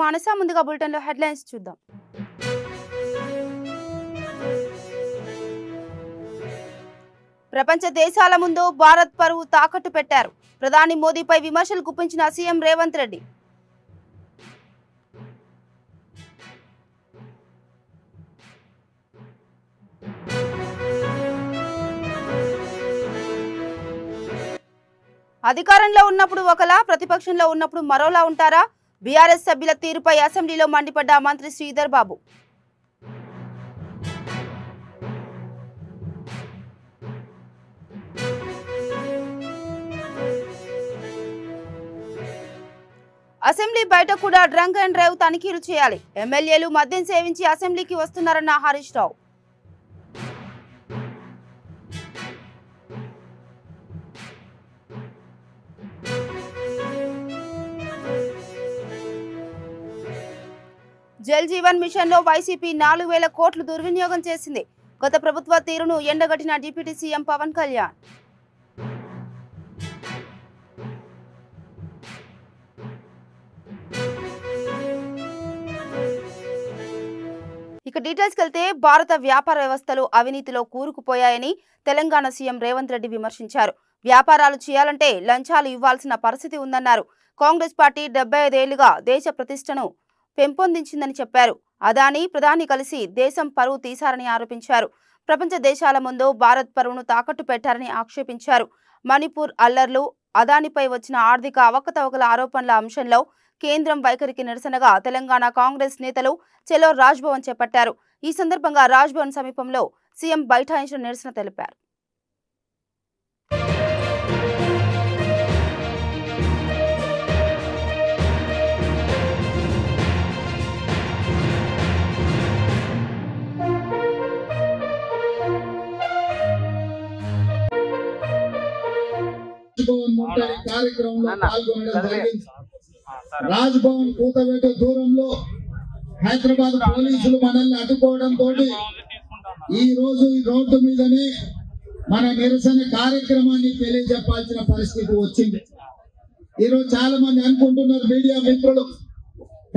మానస. ముందుగా బులెటిన్ లో హెడ్లైన్స్ చూద్దాం. ప్రపంచ దేశాల ముందు భారత్ పరువు తాకట్టు పెట్టారు. ప్రధాని మోదీపై విమర్శలు గుప్పించిన సీఎం రేవంత్ రెడ్డి. అధికారంలో ఉన్నప్పుడు ఒకలా, ప్రతిపక్షంలో ఉన్నప్పుడు మరోలా ఉంటారా? బీఆర్ఎస్ సభ్యుల తీరుపై అసెంబ్లీలో మండిపడ్డ మంత్రి శ్రీధర్ బాబు. అసెంబ్లీ బయట కూడా డ్రంక్ అండ్ డ్రైవ్ తనిఖీలు చేయాలి. ఎమ్మెల్యేలు మద్యం సేవించి అసెంబ్లీకి వస్తున్నారన్న హరీష్ రావు. జల్ జీవన్ మిషన్ లో వైసీపీ 4,000 కోట్లు దుర్వినియోగం చేసింది. గత ప్రభుత్వ తీరును ఎండగట్టిన డిప్యూటీ సీఎం పవన్ కళ్యాణ్. ఇక డీటెయిల్స్ వెళ్తే, భారత వ్యాపార వ్యవస్థలు అవినీతిలో కూరుకుపోయాయని తెలంగాణ సీఎం రేవంత్ రెడ్డి విమర్శించారు. వ్యాపారాలు చేయాలంటే లంచాలు ఇవ్వాల్సిన పరిస్థితి ఉందన్నారు. కాంగ్రెస్ పార్టీ 75 ఏళ్లుగా దేశ ప్రతిష్టను పెంపొందించిందని చెప్పారు. అదానీ, ప్రధాని కలిసి దేశం పరువు తీశారని ఆరోపించారు. ప్రపంచ దేశాల ముందు భారత్ పరువును తాకట్టు పెట్టారని ఆక్షేపించారు. మణిపూర్ అల్లర్లు, అదానిపై వచ్చిన ఆర్థిక అవకతవకల ఆరోపణల అంశంలో కేంద్రం వైఖరికి నిరసనగా తెలంగాణ కాంగ్రెస్ నేతలు చెలో రాజ్భవన్ చేపట్టారు. ఈ సందర్భంగా రాజ్భవన్ సమీపంలో సీఎం బైఠాయించిన నిరసన తెలిపారు. కార్యక్రమంలో పాల్గొనడం జరిగింది. రాజ్భవన్ కూతవేట దూరంలో హైదరాబాద్ పోలీసులు మనల్ని అడ్డుకోవడంతో ఈ రోజు ఈ రోడ్డు మీదనే మన నిరసన కార్యక్రమాన్ని తెలియజెప్పాల్సిన పరిస్థితి వచ్చింది. ఈరోజు చాలా మంది అనుకుంటున్నారు, మీడియా మిత్రులు,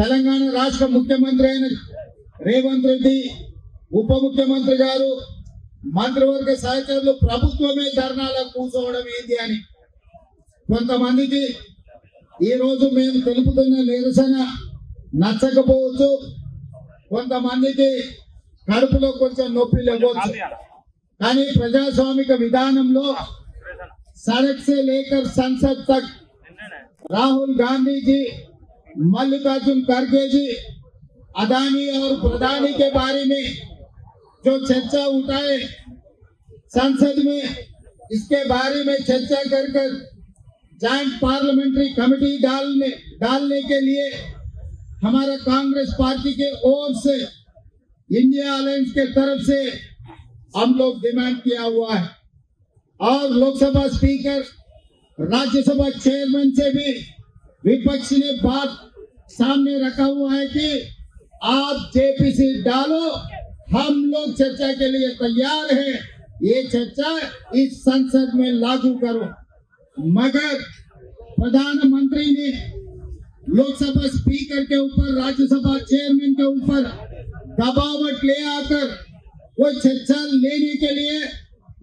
తెలంగాణ రాష్ట్ర ముఖ్యమంత్రి అయిన రేవంత్ రెడ్డి, ఉప ముఖ్యమంత్రి గారు, మంత్రివర్గ సహచరులు ప్రభుత్వమే ధర్నాలకు కూర్చోవడం ఏంటి అని. కొంతమందికి ఈ రోజు మేము తెలుపుతున్న నిరసన నచ్చకపోవచ్చు, కొంతమందికి కడుపులో కొంచెం నొప్పి లేవచ్చు. కానీ ప్రజాస్వామిక విధానంలో సడక్ సే లేకర్ సంసద్ తక్ రాహుల్ गांधी जी, मल्लिकार्जुन खड़गे जी, अदानी और प्रधानी के बारे में जो चर्चा उठाए संसद में, इसके बारे में चर्चा कर जॉइंट पार्लियामेंट्री कमेटी डालने के लिए हमारा कांग्रेस पार्टी के ओर से, इंडिया अलायंस के तरफ से हम लोग डिमांड किया हुआ है। और लोकसभा स्पीकर, राज्यसभा चेयरमैन से भी विपक्ष ने बात सामने रखा हुआ है कि आप जेपीसी डालो, हम लोग चर्चा के लिए तैयार हैं, ये चर्चा इस संसद में लागू करो। मगर प्रधानमंत्री ने लोकसभा स्पीकर के ऊपर, राज्यसभा चेयरमैन के ऊपर दबावट ले आकर वो चर्चा लेने के लिए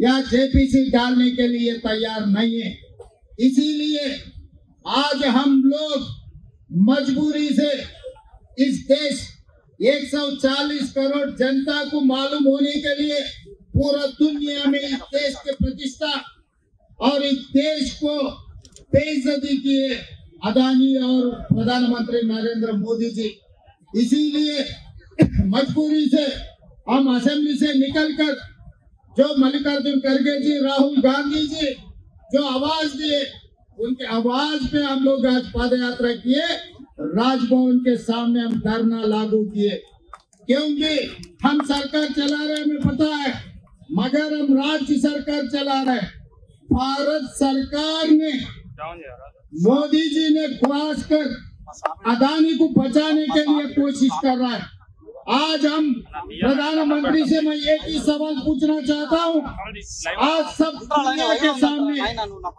या जेपीसी डालने के लिए तैयार नहीं है। इसीलिए आज हम लोग मजबूरी से इस देश 140 करोड़ जनता को मालूम होने के लिए पूरा दुनिया में इस देश की प्रतिष्ठा और इस देश को बेइज्जती किए अदानी और प्रधानमंत्री नरेंद्र मोदी जी। इसीलिए मजबूरी से हम असेंबली से निकलकर जो मल्लिकार्जुन खड़गे जी, राहुल गांधी जी जो आवाज दिए, उनके आवाज पे हम लोग आज पद यात्रा किए, राजभवन के सामने हम धरना लागू किए। क्योंकि हम सरकार चला रहे, हमें पता है, मगर हम राज्य सरकार चला रहे। भारत सरकार ने, मोदी जी ने क्रॉस कर अदानी को बचाने के लिए कोशिश कर रहा है। आज हम प्रधानमंत्री से मैं एक ही सवाल पूछना चाहता हूँ, आज सब दुनिया के सामने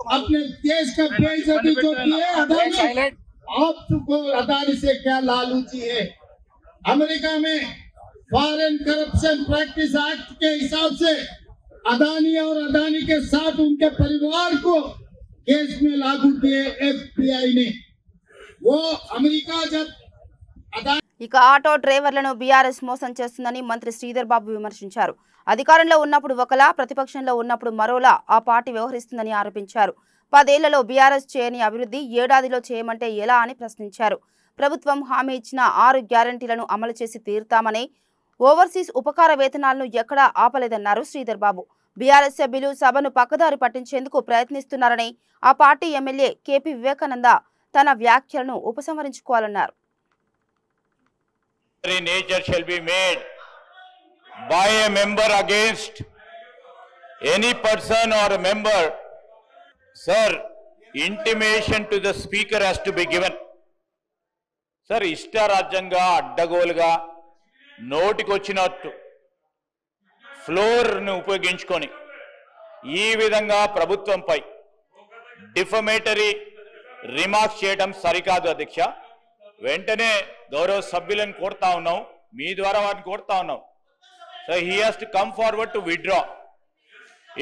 अपने देश का बेइज्जती जो किए अदानी आपको अदानी से क्या लालूची है। अमेरिका में फॉरेन करप्शन प्रैक्टिस एक्ट के हिसाब से अदानी और अदानी के साथ उनके परिवार को केस में लागू किए FBI ने। वो अमेरिका जब अदानी ఇక ఆటో డ్రైవర్లను బీఆర్ఎస్ మోసం చేస్తుందని మంత్రి శ్రీధర్ బాబు విమర్శించారు. అధికారంలో ఉన్నప్పుడు ఒకలా, ప్రతిపక్షంలో ఉన్నప్పుడు మరోలా ఆ పార్టీ వ్యవహరిస్తుందని ఆరోపించారు. 10 ఏళ్లలో బీఆర్ఎస్ చేయని అభివృద్ధి ఏడాదిలో చేయమంటే ఎలా అని ప్రశ్నించారు. ప్రభుత్వం హామీ ఇచ్చిన 6 గ్యారంటీలను అమలు చేసి తీరుతామని, ఓవర్సీస్ ఉపకార వేతనాలను ఎక్కడా ఆపలేదన్నారు శ్రీధర్ బాబు. బీఆర్ఎస్ సభ్యులు సభను పక్కదారి పట్టించేందుకు ప్రయత్నిస్తున్నారని, ఆ పార్టీ ఎమ్మెల్యే కేపీ వివేకానంద తన వ్యాఖ్యలను ఉపసంహరించుకోవాలన్నారు. Nature shall be made by a member against any person or a member. Sir, intimation to the speaker has to be given. Sir, ఇష్టారాజ్యంగా అడ్డగోలుగా నోటికొచ్చినట్టు ఫ్లోర్ను ఉపయోగించుకొని ఈ విధంగా ప్రభుత్వంపై డిఫమేటరీ రిమార్క్స్ చేయడం సరికాదు అధ్యక్ష. వెంటనే గౌరవ సభ్యులను కోరుతా ఉన్నాం, మీ ద్వారా వారిని కోరుతా ఉన్నాం. So he has to come forward to withdraw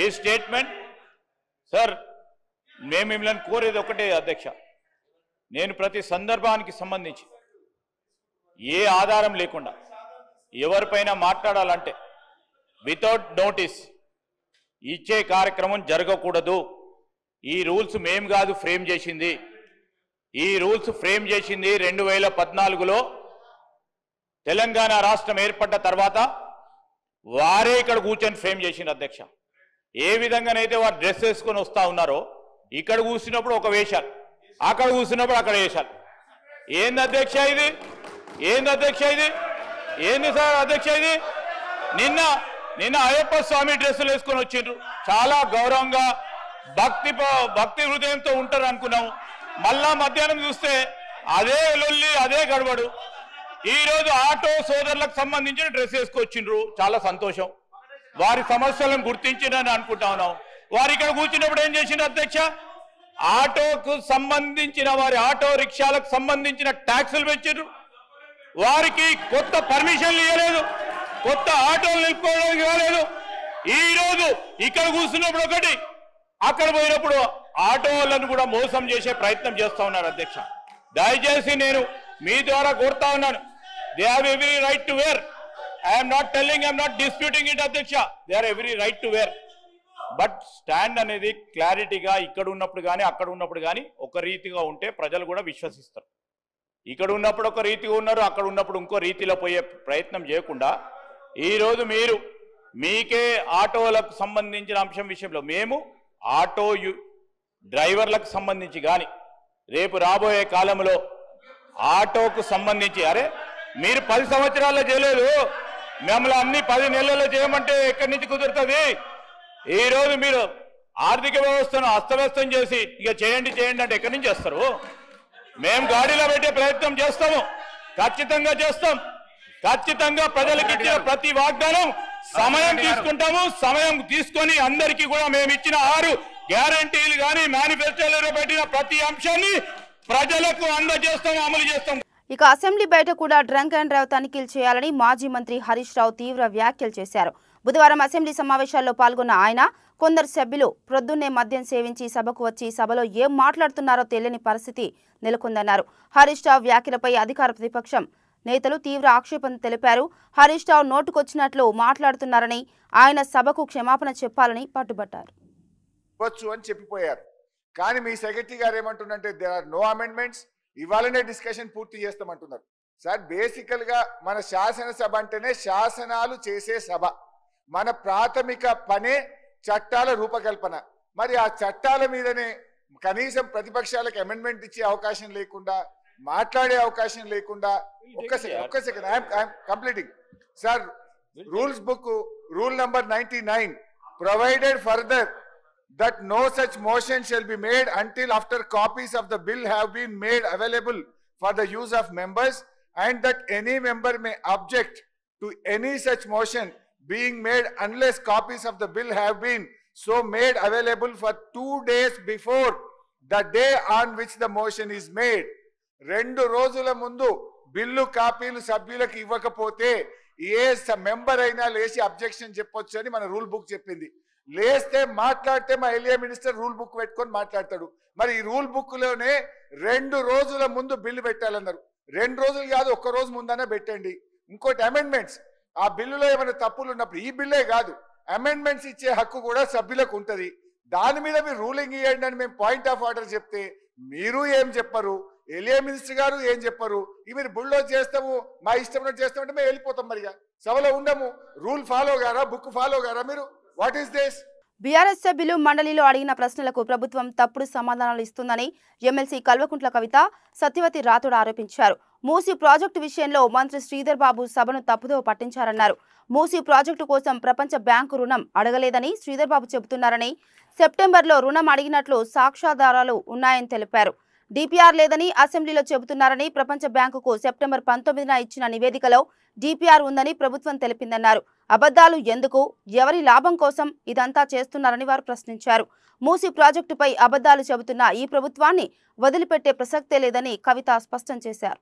ఈ స్టేట్మెంట్. సార్, మేము మిమ్మల్ని కోరేది ఒకటే అధ్యక్ష, నేను ప్రతి సందర్భానికి సంబంధించి ఏ ఆధారం లేకుండా ఎవరిపైన మాట్లాడాలంటే వితౌట్ నోటీస్ ఇచ్చే కార్యక్రమం జరగకూడదు. ఈ రూల్స్ మేము కాదు ఫ్రేమ్ చేసింది, ఈ రూల్స్ ఫ్రేమ్ చేసింది 2014లో తెలంగాణ రాష్ట్రం ఏర్పడ్డ తర్వాత వారే ఇక్కడ కూర్చొని ఫ్రేమ్ చేసింది అధ్యక్ష. ఏ విధంగానైతే వారు డ్రెస్ వేసుకొని వస్తూ ఉన్నారో, ఇక్కడ కూర్చున్నప్పుడు ఒక వేషాలు, అక్కడ కూర్చున్నప్పుడు అక్కడ వేషాలు. ఏంది అధ్యక్ష ఇది? ఏంది అధ్యక్ష ఇది? ఏంది సార్ అధ్యక్ష ఇది? నిన్న అయ్యప్ప స్వామి డ్రెస్సులు వేసుకొని వచ్చిండ్రు, చాలా గౌరవంగా భక్తి హృదయంతో ఉంటారు అనుకున్నాము. మళ్ళా మధ్యాహ్నం చూస్తే అదే లొల్లి, అదే గడబడు. ఈ రోజు ఆటో సోదరులకు సంబంధించిన డ్రెస్ వేసుకొచ్చిండ్రు, చాలా సంతోషం. వారి సమస్యలను గుర్తించిందని అనుకుంటా ఉన్నాం. వారు ఇక్కడ కూర్చున్నప్పుడు ఏం చేసిండ్రు అధ్యక్ష? ఆటోకు సంబంధించిన వారి ఆటో రిక్షాలకు సంబంధించిన ట్యాక్సులు పెంచారు. వారికి కొత్త పర్మిషన్లు ఇవ్వలేదు, కొత్త ఆటోలు నిలుపుకోవడానికి ఇవ్వలేదు. ఈ రోజు ఇక్కడ కూర్చున్నప్పుడు ఒకటి, అక్కడ పోయినప్పుడు ఆటోలను కూడా మోసం చేసే ప్రయత్నం చేస్తా ఉన్నారు అధ్యక్ష. దయచేసి నేను మీ ద్వారా కోరుతా ఉన్నాను, they have every right to wear. I'm not telling, I'm not disputing it అధ్యక్ష, they are every right to wear. But stand అనేది క్లారిటీగా ఇక్కడ ఉన్నప్పుడు కానీ అక్కడ ఉన్నప్పుడు కానీ ఒక రీతిగా ఉంటే ప్రజలు కూడా విశ్వసిస్తారు. ఇక్కడ ఉన్నప్పుడు ఒక రీతిగా ఉన్నారు, అక్కడ ఉన్నప్పుడు ఇంకో రీతిలో పోయే ప్రయత్నం చేయకుండా ఈరోజు మీరు మీకే ఆటోలకు సంబంధించిన అంశం విషయంలో మేము ఆటో డ్రైవర్లకు సంబంధించి కానీ రేపు రాబోయే కాలంలో ఆటోకు సంబంధించి, అరే మీరు 10 సంవత్సరాల్లో చేయలేదు, మిమ్మల్ని అన్ని 10 నెలల్లో చేయమంటే ఎక్కడి నుంచి కుదురుతుంది? ఈరోజు మీరు ఆర్థిక వ్యవస్థను అస్తవ్యస్తం చేసి ఇక చేయండి అంటే ఎక్కడి నుంచి చేస్తారు? మేము గాడిలో పెట్టే ప్రయత్నం చేస్తాము, ఖచ్చితంగా చేస్తాం. ఖచ్చితంగా ప్రజలకు ఇచ్చిన ప్రతి వాగ్దానం సమయం తీసుకుంటాము. సమయం తీసుకొని అందరికీ కూడా మేము ఇచ్చిన 6 గ్యారంటీలు కానీ మేనిఫెస్టోలో పెట్టిన ప్రతి అంశాన్ని ప్రజలకు అందజేస్తాము, అమలు చేస్తాం. ఇక అసెంబ్లీ బయట కూడా డ్రంక్ అండ్ డ్రైవ్ తనిఖీలు చేయాలని మాజీ మంత్రి హరీష్ రావు తీవ్ర వ్యాఖ్యలు చేశారు. బుధవారం అసెంబ్లీ సమావేశాల్లో పాల్గొన్న ఆయన, కొందరు సభ్యులు ప్రొద్దున్నే మద్యం సేవించి సభకు వచ్చి సభలో ఏం మాట్లాడుతున్నారో తెలియని పరిస్థితి నెలకొందన్నారు. హరీష్ రావు వ్యాఖ్యలపై అధికార ప్రతిపక్షం నేతలు తీవ్ర ఆక్షేపణ తెలిపారు. హరీష్ రావు నోటుకొచ్చినట్లు మాట్లాడుతున్నారని, ఆయన సభకు క్షమాపణ చెప్పాలని పట్టుబట్టారు. అని చెప్పిపోయారు. కానీ మీ సెక్రటరీ గారు ఏమంటున్నారంటే దేర్ ఆర్ నో అమెండ్మెంట్స్, ఇవాళనే డిస్కషన్ పూర్తి చేస్తామంటున్నారు. సార్, బేసికల్ గా మన శాసనసభ అంటేనే శాసనాలు చేసే సభ. మన ప్రాథమిక పనే చట్టాల రూపకల్పన. మరి ఆ చట్టాల మీదనే కనీసం ప్రతిపక్షాలకు అమెండ్మెంట్ ఇచ్చే అవకాశం లేకుండా, మాట్లాడే అవకాశం లేకుండా, ఒక్క second I'm completing. Sir, rules book rule number 99 provided further that no such motion shall be made until after copies of the bill have been made available for the use of members, and that any member may object to any such motion being made unless copies of the bill have been so made available for 2 days before the day on which the motion is made. 2 రోజుల ముందు bill కాపీలు సభ్యులకు ఇవ్వకపోతే a member అయినా లేచి objection చెప్పొచ్చు అని మన రూల్ బుక్ చెప్పింది. లేస్తే మాట్లాడితే మా ఎల్ఏ మినిస్టర్ రూల్ బుక్ పెట్టుకొని మాట్లాడతాడు. మరి ఈ రూల్ బుక్ లోనే 2 రోజుల ముందు బిల్లు పెట్టాలన్నారు. 2 రోజులు కాదు, 1 రోజు ముందనే పెట్టండి. ఇంకోటి అమెండ్మెంట్స్, ఆ బిల్లులో ఏమైనా తప్పులు ఉన్నప్పుడు ఈ బిల్లే కాదు అమెండ్మెంట్స్ ఇచ్చే హక్కు కూడా సభ్యులకు ఉంటుంది. దాని మీద మీరు రూలింగ్ ఇవ్వండి అని మేము పాయింట్ ఆఫ్ ఆర్డర్ చెప్తే మీరు ఏం చెప్పరు, ఎల్ఏ మినిస్టర్ గారు ఏం చెప్పరు. మీరు బుల్డోజ్ చేస్తాము, మా ఇష్టం చేస్తామంటే మేము వెళ్ళిపోతాం. మరిగా సభలో ఉండము. రూల్ ఫాలో గారా, బుక్ ఫాలో గారా మీరు? What is this? బీఆర్ఎస్ సభ్యులు మండలిలో అడిగిన ప్రశ్నలకు ప్రభుత్వం తప్పుడు సమాధానాలు ఇస్తుందని ఎమ్మెల్సీ కల్వకుంట్ల కవిత, సత్యవతి రాథోడ్ ఆరోపించారు. మూసీ ప్రాజెక్టు విషయంలో మంత్రి శ్రీధర్ బాబు సభను తప్పుదో పట్టించారన్నారు. మూసీ ప్రాజెక్టు కోసం ప్రపంచ బ్యాంకు రుణం అడగలేదని శ్రీధర్ బాబు చెబుతున్నారని, సెప్టెంబర్లో రుణం అడిగినట్లు సాక్ష్యాధారాలు ఉన్నాయని తెలిపారు. డిపిఆర్ లేదని అసెంబ్లీలో చెబుతున్నారని, ప్రపంచ బ్యాంకుకు సెప్టెంబర్ 19న ఇచ్చిన నివేదికలో డిపిఆర్ ఉందని ప్రభుత్వం తెలిపిందన్నారు. అబద్ధాలు ఎందుకు, ఎవరి లాభం కోసం ఇదంతా చేస్తున్నారని వారు ప్రశ్నించారు. మూసీ ప్రాజెక్టుపై అబద్ధాలు చెబుతున్న ఈ ప్రభుత్వాన్ని వదిలిపెట్టే ప్రసక్తే లేదని కవిత స్పష్టం చేశారు.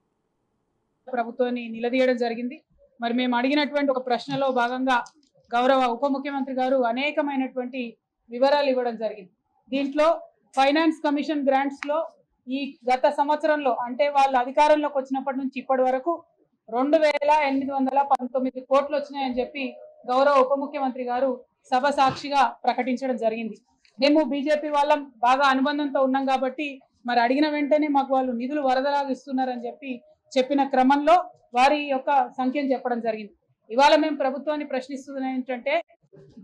ప్రభుత్వాన్ని నిలదీయడం జరిగింది. మరి మేము అడిగినటువంటి ఒక ప్రశ్నలో భాగంగా గౌరవ ఉప ముఖ్యమంత్రి గారు అనేకమైనటువంటి వివరాలు ఇవ్వడం జరిగింది. దీంట్లో ఫైనాన్స్ కమిషన్ గ్రాంట్స్ లో ఈ గత సంవత్సరంలో అంటే వాళ్ళు అధికారంలోకి వచ్చినప్పటి నుంచి ఇప్పటి వరకు 2819 కోట్లు వచ్చినాయని చెప్పి గౌరవ ఉప ముఖ్యమంత్రి గారు సభ సాక్షిగా ప్రకటించడం జరిగింది. మేము బీజేపీ వాళ్ళం బాగా అనుబంధంతో ఉన్నాం కాబట్టి మరి అడిగిన వెంటనే మాకు వాళ్ళు నిధులు వరదలాగా ఇస్తున్నారని చెప్పిన క్రమంలో వారి యొక్క సంఖ్యను చెప్పడం జరిగింది. ఇవాళ మేము ప్రభుత్వాన్ని ప్రశ్నిస్తున్నది ఏంటంటే,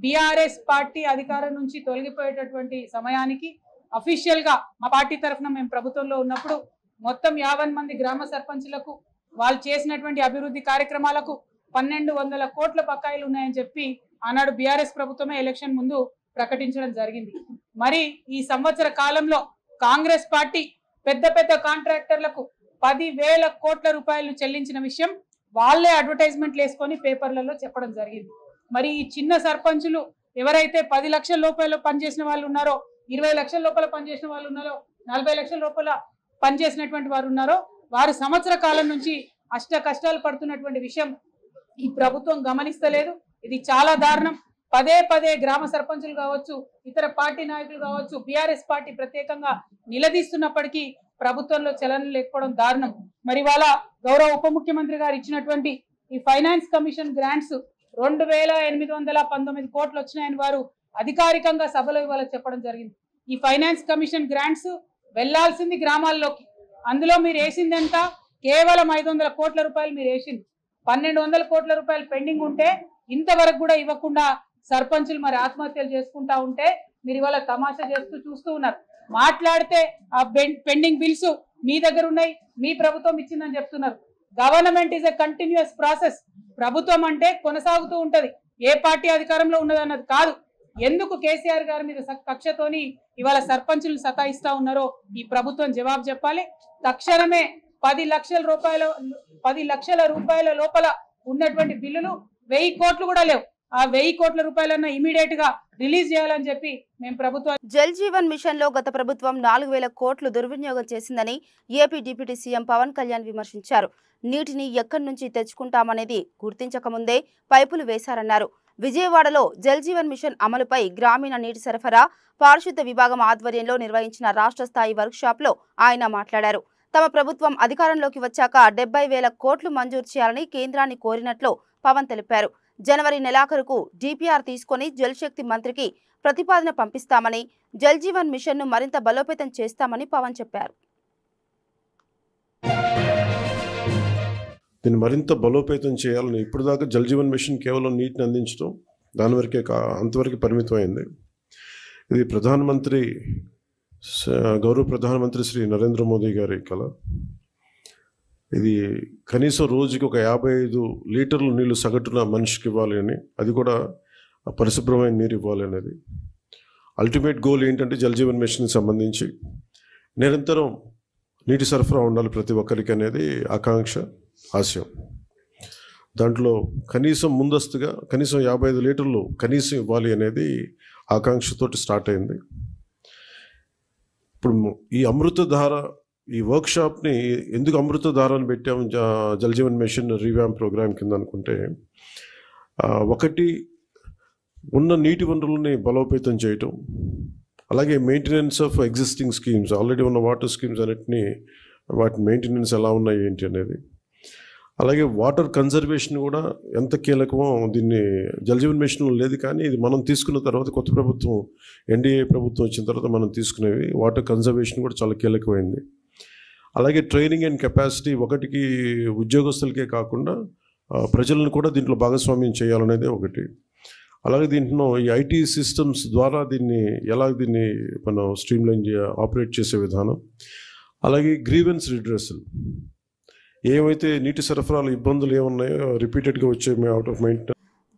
బీఆర్ఎస్ పార్టీ అధికారం నుంచి తొలగిపోయేటటువంటి సమయానికి అఫీషియల్ గా మా పార్టీ తరఫున మేము ప్రభుత్వంలో ఉన్నప్పుడు మొత్తం 50 మంది గ్రామ సర్పంచులకు వాళ్ళు చేసినటువంటి అభివృద్ధి కార్యక్రమాలకు 1200 కోట్ల బకాయిలు ఉన్నాయని చెప్పి ఆనాడు బీఆర్ఎస్ ప్రభుత్వమే ఎలక్షన్ ముందు ప్రకటించడం జరిగింది. మరి ఈ సంవత్సర కాలంలో కాంగ్రెస్ పార్టీ పెద్ద పెద్ద కాంట్రాక్టర్లకు 10,000 కోట్ల రూపాయలు చెల్లించిన విషయం వాళ్ళే అడ్వర్టైజ్మెంట్లు వేసుకొని పేపర్లలో చెప్పడం జరిగింది. మరి ఈ చిన్న సర్పంచులు ఎవరైతే 10 లక్షల లోపల పనిచేసిన వాళ్ళు ఉన్నారో, 20 లక్షల లోపల పనిచేసిన వాళ్ళు ఉన్నారో, 40 లక్షల లోపల పనిచేసినటువంటి వారు ఉన్నారో, వారు సంవత్సర కాలం నుంచి అష్ట కష్టాలు పడుతున్నటువంటి విషయం ఈ ప్రభుత్వం గమనిస్తలేదు. ఇది చాలా దారుణం. పదే పదే గ్రామ సర్పంచులు కావచ్చు, ఇతర పార్టీ నాయకులు కావచ్చు, బీఆర్ఎస్ పార్టీ ప్రత్యేకంగా నిలదీస్తున్నప్పటికీ ప్రభుత్వంలో చలనం లేకపోవడం దారుణం. మరి వాళ్ళ గౌరవ ఉప ముఖ్యమంత్రి గారు ఇచ్చినటువంటి ఈ ఫైనాన్స్ కమిషన్ గ్రాంట్స్ 2819 కోట్లు వచ్చినాయని వారు అధికారికంగా సభలో ఇవాళ చెప్పడం జరిగింది. ఈ ఫైనాన్స్ కమిషన్ గ్రాంట్స్ వెళ్లాల్సింది గ్రామాల్లోకి. అందులో మీరు వేసింది ఎంత? కేవలం 500 కోట్ల రూపాయలు మీరు వేసింది. 1200 కోట్ల రూపాయలు పెండింగ్ ఉంటే ఇంతవరకు కూడా ఇవ్వకుండా సర్పంచులు మరి ఆత్మహత్యలు చేసుకుంటా ఉంటే మీరు ఇవాళ తమాషా చేస్తూ చూస్తూ ఉన్నారు. మాట్లాడితే ఆ పెండింగ్ బిల్స్ మీ దగ్గర ఉన్నాయి, మీ ప్రభుత్వం ఇచ్చిందని చెప్తున్నారు. Government is a continuous process. ప్రభుత్వం అంటే కొనసాగుతూ ఉంటది. ఏ పార్టీ అధికారంలో ఉన్నదన్నది కాదు. ఎందుకు కేసీఆర్ గారి మీద కక్షతోని ఇవాళ సర్పంచులు సతాయిస్తా ఉన్నారో ఈ ప్రభుత్వం జవాబు చెప్పాలి. తక్షణమే 10 లక్షల రూపాయల లోపల ఉన్నటువంటి బిల్లులు 1000 కోట్లు కూడా లేవు. ఆ 1000 కోట్ల రూపాయలన్నా ఇమీడియట్ గా రిలీజ్ చేయాలని చెప్పి మేము ప్రభుత్వం. జల్ జీవన్ మిషన్ లో గత ప్రభుత్వం 4000 కోట్లు దుర్వినియోగం చేసిందని AP deputy CM Pavan Kalyan విమర్శించారు. నీటిని ఎక్కడి నుంచి తెచ్చుకుంటామనేది గుర్తించకముందే పైపులు వేశారన్నారు. విజయవాడలో జల్ జీవన్ మిషన్ అమలుపై గ్రామీణ నీటి సరఫరా పారిశుద్ధ విభాగం ఆధ్వర్యంలో నిర్వహించిన రాష్ట్ర స్థాయి వర్క్షాప్ లో ఆయన మాట్లాడారు. తమ ప్రభుత్వం అధికారంలోకి వచ్చాక 70,000 కోట్లు మంజూరు చేయాలని కేంద్రాన్ని కోరినట్లు పవన్ తెలిపారు. జనవరి నెలాఖరుకు డిపిఆర్ తీసుకుని జలశక్తి మంత్రికి ప్రతిపాదన పంపిస్తామని, జల్ జీవన్ మిషన్ ను మరింత బలోపేతం చేస్తామని పవన్ చెప్పారు. దీన్ని మరింత బలోపేతం చేయాలని ఇప్పుడు దాకా జల్ జీవన్ మిషన్ కేవలం నీటిని అందించడం దాని వరకే అంతవరకు పరిమితమైంది. ఇది గౌరవ ప్రధానమంత్రి శ్రీ నరేంద్ర మోదీ గారి కళ. ఇది కనీసం రోజుకి ఒక 55 లీటర్ల నీళ్లు సగటున మనిషికి ఇవ్వాలి అని, అది కూడా పరిశుభ్రమైన నీరు ఇవ్వాలి అనేది అల్టిమేట్ గోల్. ఏంటంటే జల్ జీవన్ మిషన్కి సంబంధించి నిరంతరం నీటి సరఫరా ఉండాలి ప్రతి ఒక్కరికి అనేది ఆకాంక్ష, ఆశయం. దాంట్లో కనీసం ముందస్తుగా కనీసం 55 లీటర్లు కనీసం ఇవ్వాలి అనేది ఆకాంక్షతోటి స్టార్ట్ అయింది. ఇప్పుడు ఈ అమృతధార ఈ వర్క్షాప్ని ఎందుకు అమృతధార అని పెట్టాము Jal Jeevan mission revamp programme కింద అనుకుంటే, ఒకటి ఉన్న నీటి వనరులని బలోపేతం చేయటం, అలాగే maintenance of existing schemes, already ఉన్న వాటర్ స్కీమ్స్ అన్నిటినీ వాటి మెయింటెనెన్స్ ఎలా ఉన్నాయి ఏంటి అనేది, అలాగే వాటర్ కన్జర్వేషన్ కూడా ఎంత కీలకమో దీన్ని జల్ జీవన్ మిషన్లో లేదు, కానీ ఇది మనం తీసుకున్న తర్వాత కొత్త ప్రభుత్వం ఎన్డీఏ ప్రభుత్వం వచ్చిన తర్వాత మనం తీసుకునేవి వాటర్ కన్జర్వేషన్ కూడా చాలా కీలకమైంది. అలాగే ట్రైనింగ్ అండ్ కెపాసిటీ, ఒకటికి ఉద్యోగస్తులకే కాకుండా ప్రజలను కూడా దీంట్లో భాగస్వామ్యం చేయాలనేది ఒకటి. అలాగే దీంట్లో ఈ ఐటీ సిస్టమ్స్ ద్వారా దీన్ని మనం స్ట్రీమ్లైన్ ఆపరేట్ చేసే విధానం, అలాగే గ్రీవెన్స్ రిడ్రెసల్, ఏమైతే నీటి సరఫరాలు ఇబ్బందులు ఏమున్నాయో రిపీటెడ్గా వచ్చే అవుట్ ఆఫ్ మైండ్.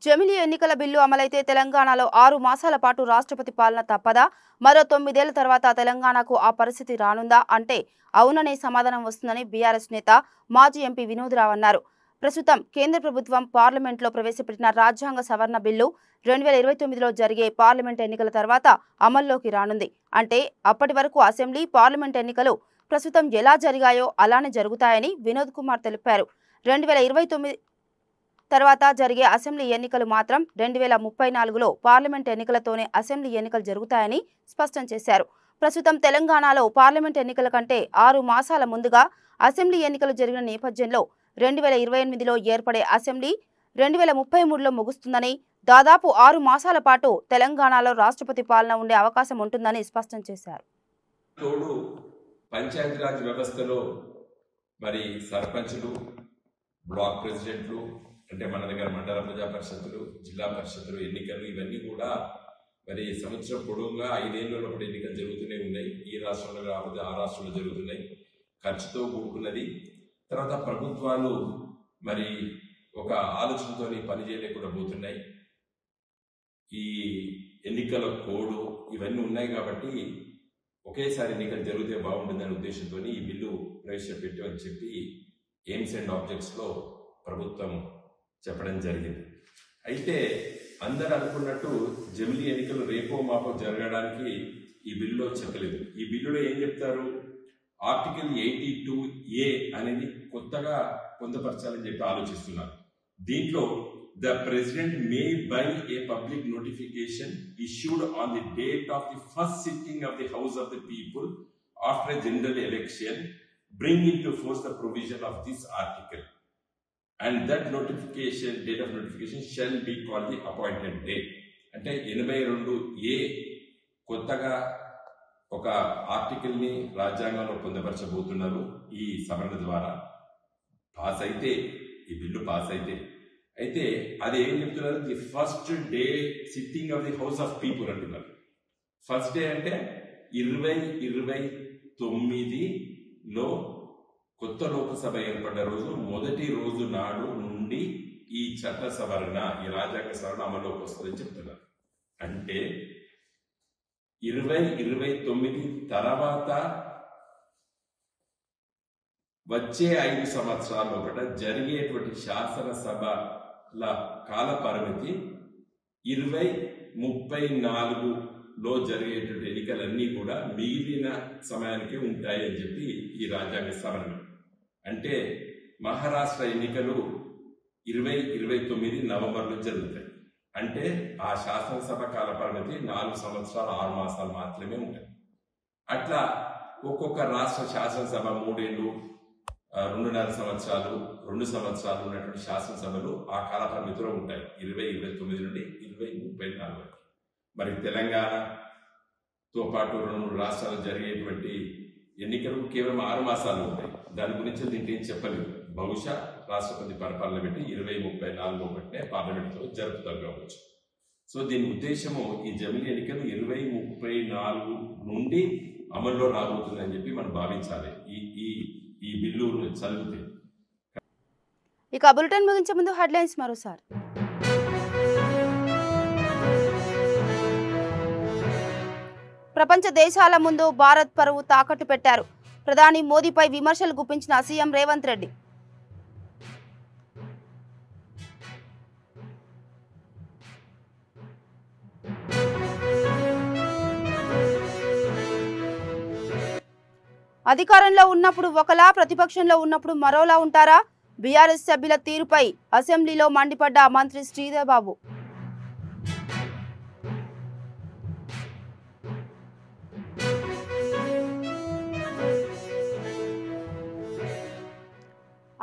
జమిలీ ఎన్నికల బిల్లు అమలైతే తెలంగాణలో 6 మాసాల పాటు రాష్ట్రపతి పాలన తప్పదా? మరో 9 ఏళ్ల తర్వాత తెలంగాణకు ఆ పరిస్థితి రానుందా అంటే అవుననే సమాధానం వస్తుందని బీఆర్ఎస్ నేత మాజీ ఎంపీ వినోద్ రావు అన్నారు. ప్రస్తుతం కేంద్ర ప్రభుత్వం పార్లమెంట్లో ప్రవేశపెట్టిన రాజ్యాంగ సవరణ బిల్లు 2029లో జరిగే పార్లమెంట్ ఎన్నికల తర్వాత అమల్లోకి రానుంది. అంటే అప్పటి వరకు అసెంబ్లీ, పార్లమెంట్ ఎన్నికలు ప్రస్తుతం ఎలా జరిగాయో అలానే జరుగుతాయని వినోద్ కుమార్ తెలిపారు. 2029 తర్వాత జరిగే అసెంబ్లీ ఎన్నికలు మాత్రం 2034లో పార్లమెంట్ ఎన్నికలతోనే అసెంబ్లీ ఎన్నికలు జరుగుతాయని స్పష్టం చేశారు. ప్రస్తుతం తెలంగాణలో పార్లమెంట్ ఎన్నికల కంటే 6 మాసాల ముందుగా అసెంబ్లీ ఎన్నికలు జరిగిన నేపథ్యంలో 2028లో ఏర్పడే అసెంబ్లీ 2033లో ముగుస్తుందని, దాదాపు 6 మాసాల పాటు తెలంగాణలో రాష్ట్రపతి పాలన ఉండే అవకాశం ఉంటుందని స్పష్టం చేశారు. పంచాయతీరాజ్ వ్యవస్థలో మరి సర్పంచులు, బ్లాక్ ప్రెసిడెంట్లు, అంటే మన దగ్గర మండల ప్రజా పరిషత్తులు, జిల్లా పరిషత్తులు ఎన్నికలు ఇవన్నీ కూడా మరి సంవత్సరం పొడవుగా 5 ఏళ్ళలో ఎన్నికలు జరుగుతూనే ఉన్నాయి. ఈ రాష్ట్రంలో కాకపోతే ఆ రాష్ట్రంలో జరుగుతున్నాయి. ఖర్చుతో కూడుకున్నది. తర్వాత ప్రభుత్వాలు మరి ఒక ఆలోచనతో పని చేయలేకుండా పోతున్నాయి. ఈ ఎన్నికల కోడ్ ఇవన్నీ ఉన్నాయి కాబట్టి ఒకేసారి ఎన్నికలు జరిగితే బాగుంటుందనే ఉద్దేశంతో ఈ బిల్లు ప్రవేశపెట్టామని చెప్పి ఎయిమ్స్ అండ్ ఆబ్జెక్ట్స్లో ప్రభుత్వం చెప్పడం జరిగింది. అయితే అందరు అనుకున్నట్టు జమిలీ ఎన్నికలు రేపో మాపో జరగడానికి ఈ బిల్లులో చెప్పలేదు. ఈ బిల్లులో ఏం చెప్తారు, ఆర్టికల్ 82A అనేది కొత్తగా పొందుపరచాలని చెప్పి ఆలోచిస్తున్నారు. దీంట్లో the president may by a public notification issued on the date of the first sitting of the House of the People after a general election bring into force the provision of this article, and that notification, date of notification shall be called the appointed date. అంటే 82A కొత్తగా ఒక article ని రాజ్యాంగంలో పొందుపరచబోతున్నారు. ఈ సవరణ ద్వారా pass అయితే, ఈ బిల్లు పాస్ అయితే అది ఏం చెప్తున్నారు, the first day sitting of the house of people అంటున్నారు. ఫస్ట్ డే అంటే 2029లో కొత్త లోకసభ ఏర్పడ్డ రోజు, మొదటి రోజు నాడు నుండి ఈ చట్ట సవరణ, ఈ రాజ్యాంగ సవరణ అమల్లోకి వస్తుందని చెప్తున్నారు. అంటే 2029 తర్వాత వచ్చే 5 సంవత్సరాల ఒకట జరిగేటువంటి శాసనసభల కాల పరిమితి 2034లో జరిగేటువంటి ఎన్నికలన్నీ కూడా మిగిలిన సమయానికే ఉంటాయి అని చెప్పి ఈ రాజ్యాంగ సవరణ. అంటే మహారాష్ట్ర ఎన్నికలు 2029 నవంబర్లో జరుగుతాయి. అంటే ఆ శాసనసభ కాల పరిమితి 4 సంవత్సరాలు 6 మాసాలు మాత్రమే ఉంటాయి. అట్లా ఒక్కొక్క రాష్ట్ర శాసనసభ 3 ఏళ్ళు, 2.5 సంవత్సరాలు, 2 సంవత్సరాలు ఉన్నటువంటి శాసనసభలు ఆ కాల పరిమితిలో ఉంటాయి, 2029 నుండి 2034 వరకు. మరి తెలంగాణతో పాటు 2 రాష్ట్రాలు జరిగేటువంటి ఎన్నికలు కేవలం 6 మాసాలు ఉంటాయి. దాని గురించి దీంట్లో ఏం చెప్పలేదు. బహుశా రాష్ట్రపతి పరిపాలన పెట్టి 2034 ఒకటినే పార్లమెంట్లో జరుపుతారు కావచ్చు. సో దీని ఉద్దేశము ఈ జమిలీ ఎన్నికలు 2034 నుండి అమల్లో రాబోతుందని చెప్పి మనం భావించాలి ఈ బిల్లును చదివితే. ఇక బులెటిన్ ముగించే ముందు హెడ్లైన్స్ మరోసారి. ప్రపంచ దేశాల ముందు భారత్ పరువు తాకట్టు పెట్టారు. ప్రధాని మోదీపై విమర్శలు గుప్పించిన సీఎం రేవంత్ రెడ్డి. అధికారంలో ఉన్నప్పుడు ఒకలా ప్రతిపక్షంలో ఉన్నప్పుడు మరోలా ఉంటారా? బీఆర్ఎస్ సభ్యుల తీరుపై అసెంబ్లీలో మండిపడ్డ మంత్రి శ్రీధర్ బాబు.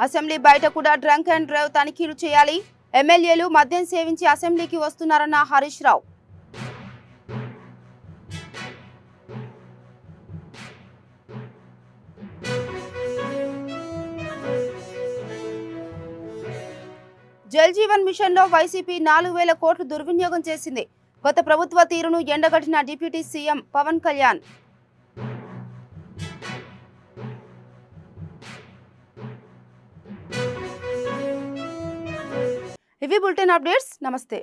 అసెంబ్లీ బయట కూడా డ్రంక్ అండ్ డ్రైవ్ తనిఖీలు చేయాలి. ఎమ్మెల్యేలు మద్యం సేవించి అసెంబ్లీకి వస్తున్నారన్న హరీష్ రావు. జల్ జీవన్ మిషన్ లో వైసీపీ 4000 కోట్లు దుర్వినియోగం చేసింది. గత ప్రభుత్వ తీరును ఎండగట్టిన డిప్యూటీ సీఎం పవన్ కళ్యాణ్. ఇవి బులెటిన్ అప్డేట్స్. నమస్తే.